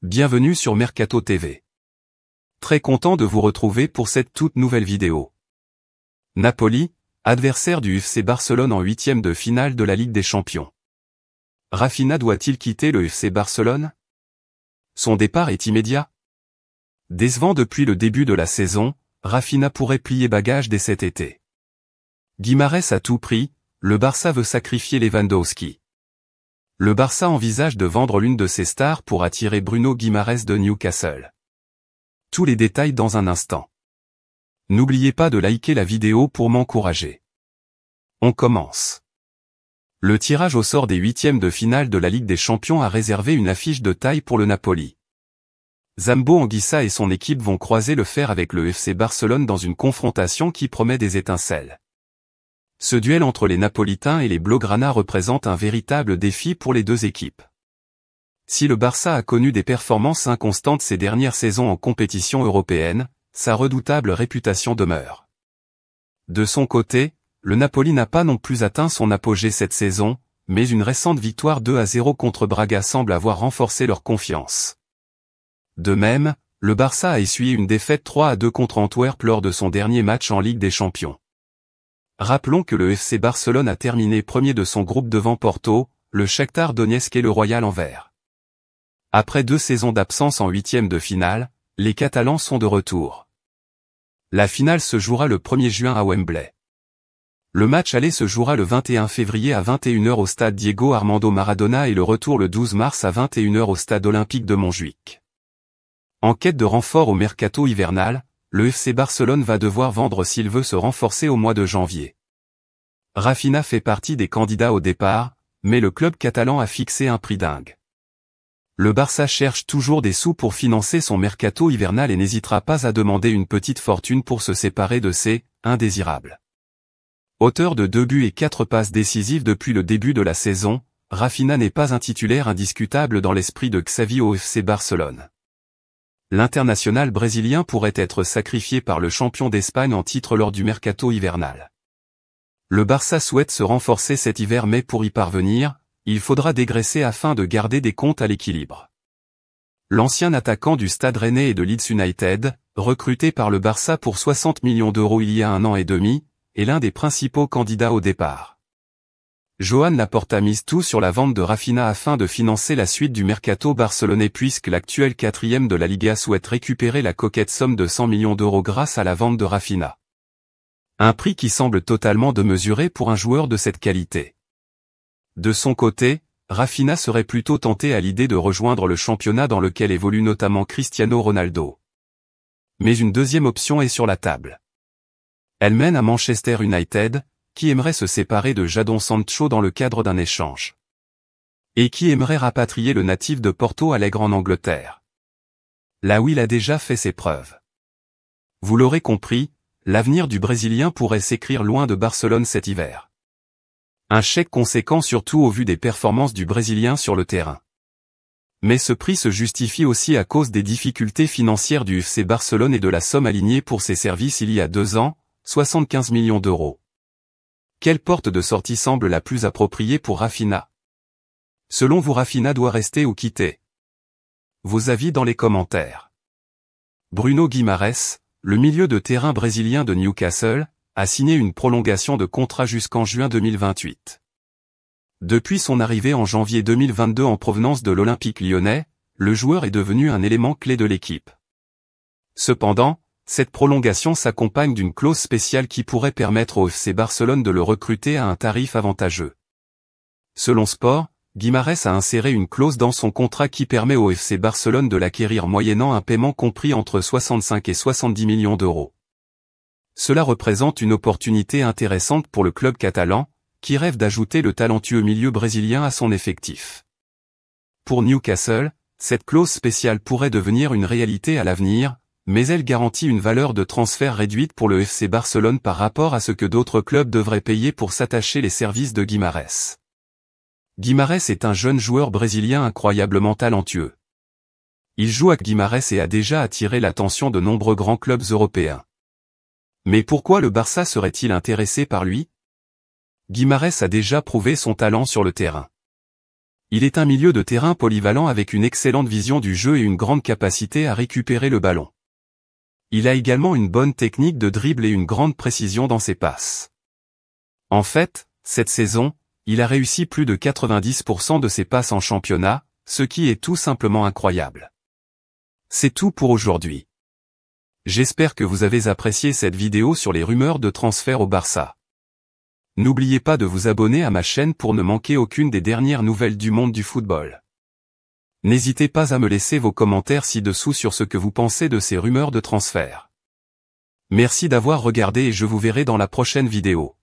Bienvenue sur Mercato TV. Très content de vous retrouver pour cette toute nouvelle vidéo. Napoli, adversaire du FC Barcelone en huitième de finale de la Ligue des Champions. Rafinha doit-il quitter le FC Barcelone? Son départ est immédiat. Décevant depuis le début de la saison, Rafinha pourrait plier bagages dès cet été. Guimarães à tout prix, le Barça veut sacrifier Lewandowski. Le Barça envisage de vendre l'une de ses stars pour attirer Bruno Guimarães de Newcastle. Tous les détails dans un instant. N'oubliez pas de liker la vidéo pour m'encourager. On commence. Le tirage au sort des huitièmes de finale de la Ligue des Champions a réservé une affiche de taille pour le Napoli. Zambo Anguissa et son équipe vont croiser le fer avec le FC Barcelone dans une confrontation qui promet des étincelles. Ce duel entre les Napolitains et les Blaugrana représente un véritable défi pour les deux équipes. Si le Barça a connu des performances inconstantes ces dernières saisons en compétition européenne, sa redoutable réputation demeure. De son côté, le Napoli n'a pas non plus atteint son apogée cette saison, mais une récente victoire 2-0 contre Braga semble avoir renforcé leur confiance. De même, le Barça a essuyé une défaite 3-2 contre Antwerp lors de son dernier match en Ligue des Champions. Rappelons que le FC Barcelone a terminé premier de son groupe devant Porto, le Shakhtar Donetsk et le Royal Anvers. Après 2 saisons d'absence en huitième de finale, les Catalans sont de retour. La finale se jouera le 1er juin à Wembley. Le match aller se jouera le 21 février à 21h au stade Diego Armando Maradona et le retour le 12 mars à 21h au stade olympique de Montjuïc. En quête de renfort au mercato hivernal, le FC Barcelone va devoir vendre s'il veut se renforcer au mois de janvier. Rafinha fait partie des candidats au départ, mais le club catalan a fixé un prix dingue. Le Barça cherche toujours des sous pour financer son mercato hivernal et n'hésitera pas à demander une petite fortune pour se séparer de ses « indésirables ». Auteur de 2 buts et 4 passes décisives depuis le début de la saison, Rafinha n'est pas un titulaire indiscutable dans l'esprit de Xavi au FC Barcelone. L'international brésilien pourrait être sacrifié par le champion d'Espagne en titre lors du mercato hivernal. Le Barça souhaite se renforcer cet hiver mais pour y parvenir, il faudra dégraisser afin de garder des comptes à l'équilibre. L'ancien attaquant du Stade Rennais et de Leeds United, recruté par le Barça pour 60 millions d'euros il y a 1 an et demi, est l'un des principaux candidats au départ. Joan Laporta mise tout sur la vente de Rafinha afin de financer la suite du mercato barcelonais puisque l'actuel 4e de la Liga souhaite récupérer la coquette somme de 100 millions d'euros grâce à la vente de Rafinha. Un prix qui semble totalement démesuré pour un joueur de cette qualité. De son côté, Rafinha serait plutôt tenté à l'idée de rejoindre le championnat dans lequel évolue notamment Cristiano Ronaldo. Mais une deuxième option est sur la table. Elle mène à Manchester United, qui aimerait se séparer de Jadon Sancho dans le cadre d'un échange. Et qui aimerait rapatrier le natif de Porto Alegre en Angleterre. Là où il a déjà fait ses preuves. Vous l'aurez compris, l'avenir du Brésilien pourrait s'écrire loin de Barcelone cet hiver. Un chèque conséquent surtout au vu des performances du Brésilien sur le terrain. Mais ce prix se justifie aussi à cause des difficultés financières du FC Barcelone et de la somme alignée pour ses services il y a 2 ans, 75 millions d'euros. Quelle porte de sortie semble la plus appropriée pour Rafinha? Selon vous, Rafinha doit rester ou quitter? Vos avis dans les commentaires. Bruno Guimarães, le milieu de terrain brésilien de Newcastle, a signé une prolongation de contrat jusqu'en juin 2028. Depuis son arrivée en janvier 2022 en provenance de l'Olympique lyonnais, le joueur est devenu un élément clé de l'équipe. Cependant, cette prolongation s'accompagne d'une clause spéciale qui pourrait permettre au FC Barcelone de le recruter à un tarif avantageux. Selon Sport, Guimarães a inséré une clause dans son contrat qui permet au FC Barcelone de l'acquérir moyennant un paiement compris entre 65 et 70 millions d'euros. Cela représente une opportunité intéressante pour le club catalan, qui rêve d'ajouter le talentueux milieu brésilien à son effectif. Pour Newcastle, cette clause spéciale pourrait devenir une réalité à l'avenir, mais elle garantit une valeur de transfert réduite pour le FC Barcelone par rapport à ce que d'autres clubs devraient payer pour s'attacher les services de Guimarães. Guimarães est un jeune joueur brésilien incroyablement talentueux. Il joue à Guimarães et a déjà attiré l'attention de nombreux grands clubs européens. Mais pourquoi le Barça serait-il intéressé par lui? Guimarães a déjà prouvé son talent sur le terrain. Il est un milieu de terrain polyvalent avec une excellente vision du jeu et une grande capacité à récupérer le ballon. Il a également une bonne technique de dribble et une grande précision dans ses passes. En fait, cette saison, il a réussi plus de 90% de ses passes en championnat, ce qui est tout simplement incroyable. C'est tout pour aujourd'hui. J'espère que vous avez apprécié cette vidéo sur les rumeurs de transfert au Barça. N'oubliez pas de vous abonner à ma chaîne pour ne manquer aucune des dernières nouvelles du monde du football. N'hésitez pas à me laisser vos commentaires ci-dessous sur ce que vous pensez de ces rumeurs de transfert. Merci d'avoir regardé et je vous verrai dans la prochaine vidéo.